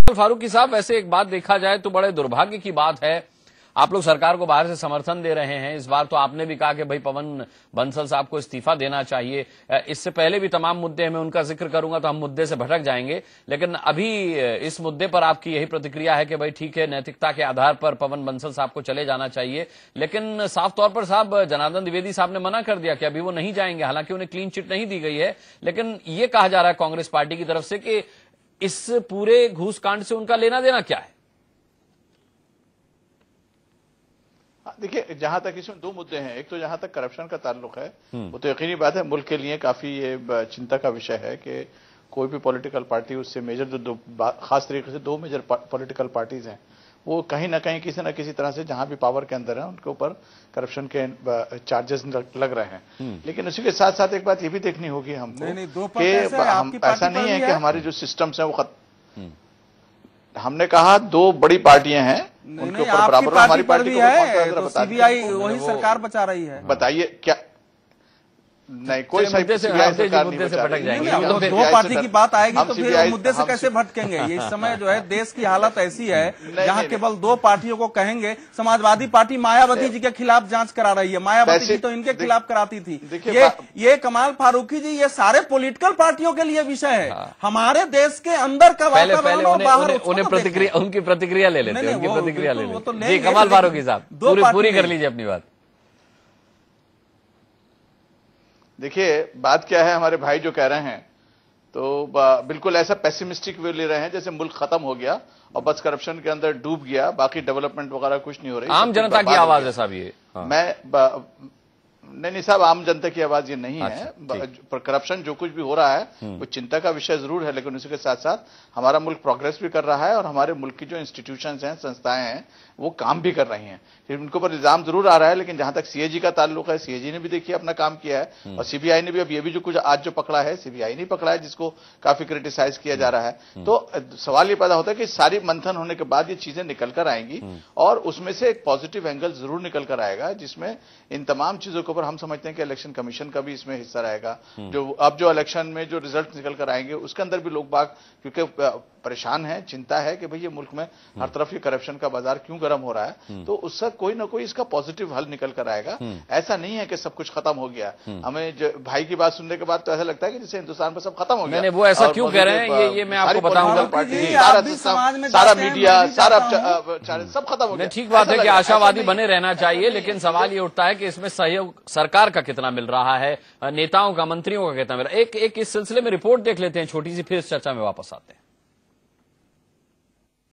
फारूकी साहब, वैसे एक बात देखा जाए तो बड़े दुर्भाग्य की बात है, आप लोग सरकार को बाहर से समर्थन दे रहे हैं। इस बार तो आपने भी कहा कि भाई पवन बंसल साहब को इस्तीफा देना चाहिए। इससे पहले भी तमाम मुद्दे हैं, मैं उनका जिक्र करूंगा तो हम मुद्दे से भटक जाएंगे, लेकिन अभी इस मुद्दे पर आपकी यही प्रतिक्रिया है कि भाई ठीक है, नैतिकता के आधार पर पवन बंसल साहब को चले जाना चाहिए। लेकिन साफ तौर पर साहब जनार्दन द्विवेदी साहब ने मना कर दिया कि अभी वो नहीं जाएंगे। हालांकि उन्हें क्लीन चिट नहीं दी गई है, लेकिन ये कहा जा रहा है कांग्रेस पार्टी की तरफ से कि इस पूरे घूसकांड से उनका लेना देना क्या है? देखिए, जहां तक इसमें दो मुद्दे हैं। एक तो जहां तक करप्शन का ताल्लुक है, वो तो यकीनी बात है मुल्क के लिए काफी ये चिंता का विषय है कि कोई भी पॉलिटिकल पार्टी, उससे मेजर जो खास तरीके से दो मेजर पॉलिटिकल पार्टीज हैं, वो कहीं ना कहीं किसी न किसी तरह से जहां भी पावर के अंदर है उनके ऊपर करप्शन के चार्जेस लग रहे हैं। लेकिन उसी के साथ साथ एक बात ये भी देखनी होगी हमको कि ऐसा नहीं है कि हमारे जो सिस्टम्स हैं वो हमने कहा दो बड़ी पार्टियां हैं, उनके ऊपर बराबर हमारी पार्टी भी है, तो सीबीआई वही सरकार बचा रही है। बताइए क्या नहीं, कोई मुद्दे से भटक जाएंगे। दो पार्टी की बात आएगी तो फिर मुद्दे से कैसे भटकेंगे? ये इस समय जो है देश की हालत ऐसी है जहां केवल दो पार्टियों को कहेंगे। समाजवादी पार्टी मायावती जी के खिलाफ जांच करा रही है, मायावती जी तो इनके खिलाफ कराती थी। ये कमाल फारूकी जी, ये सारे पॉलिटिकल पार्टियों के लिए विषय है। हमारे देश के अंदर का वातावरण और बाहर, उनकी प्रतिक्रिया ले लेते हैं, उनकी प्रतिक्रिया ले लेते हैं। जी कमाल फारूकी साहब, पूरी कर लीजिए अपनी बात। देखिए, बात क्या है, हमारे भाई जो कह रहे हैं तो बिल्कुल ऐसा पेसिमिस्टिक व्यू ले रहे हैं जैसे मुल्क खत्म हो गया और बस करप्शन के अंदर डूब गया, बाकी डेवलपमेंट वगैरह कुछ नहीं हो रही। आम जनता की आवाज है साहब ये। मैं नहीं साहब, आम जनता की आवाज ये नहीं है। पर करप्शन जो कुछ भी हो रहा है वो चिंता का विषय जरूर है, लेकिन उसी के साथ साथ हमारा मुल्क प्रोग्रेस भी कर रहा है और हमारे मुल्क की जो इंस्टीट्यूशंस हैं, संस्थाएं हैं, वो काम भी कर रही हैं। उनके ऊपर इल्जाम जरूर आ रहा है, लेकिन जहां तक सीएजी का ताल्लुक है, सीएजी ने भी देखिए अपना काम किया है और सीबीआई ने भी अब ये भी जो कुछ आज जो पकड़ा है, सीबीआई ने पकड़ा है, जिसको काफी क्रिटिसाइज किया जा रहा है। तो सवाल ये पैदा होता है कि सारी मंथन होने के बाद ये चीजें निकल कर आएंगी और उसमें से एक पॉजिटिव एंगल जरूर निकल कर आएगा, जिसमें इन तमाम चीजों के ऊपर हम समझते हैं कि इलेक्शन कमीशन का भी इसमें हिस्सा रहेगा। जो इलेक्शन में जो रिजल्ट निकल कर आएंगे उसके अंदर भी लोग बाग क्योंकि परेशान है, चिंता है कि भाई ये मुल्क में हर तरफ ये करप्शन का बाजार क्यों गर्म हो रहा है, तो उसका कोई ना कोई इसका पॉजिटिव हल निकल कर आएगा। ऐसा नहीं है कि सब कुछ खत्म हो गया। हमें भाई की बात सुनने के बाद तो ऐसा लगता है कि जैसे हिंदुस्तान पर सब खत्म हो गया। वो ऐसा क्यों कह रहे हैं ये मैं आपको बताऊंगा। सारा मीडिया, सारा सब खत्म हो गया। ठीक बात है कि आशावादी बने रहना चाहिए, लेकिन सवाल ये उठता है कि इसमें सहयोग सरकार का कितना मिल रहा है, नेताओं का, मंत्रियों का कितना मिल रहा है। एक इस सिलसिले में रिपोर्ट देख लेते हैं छोटी सी, फिर इस चर्चा में वापस आते हैं।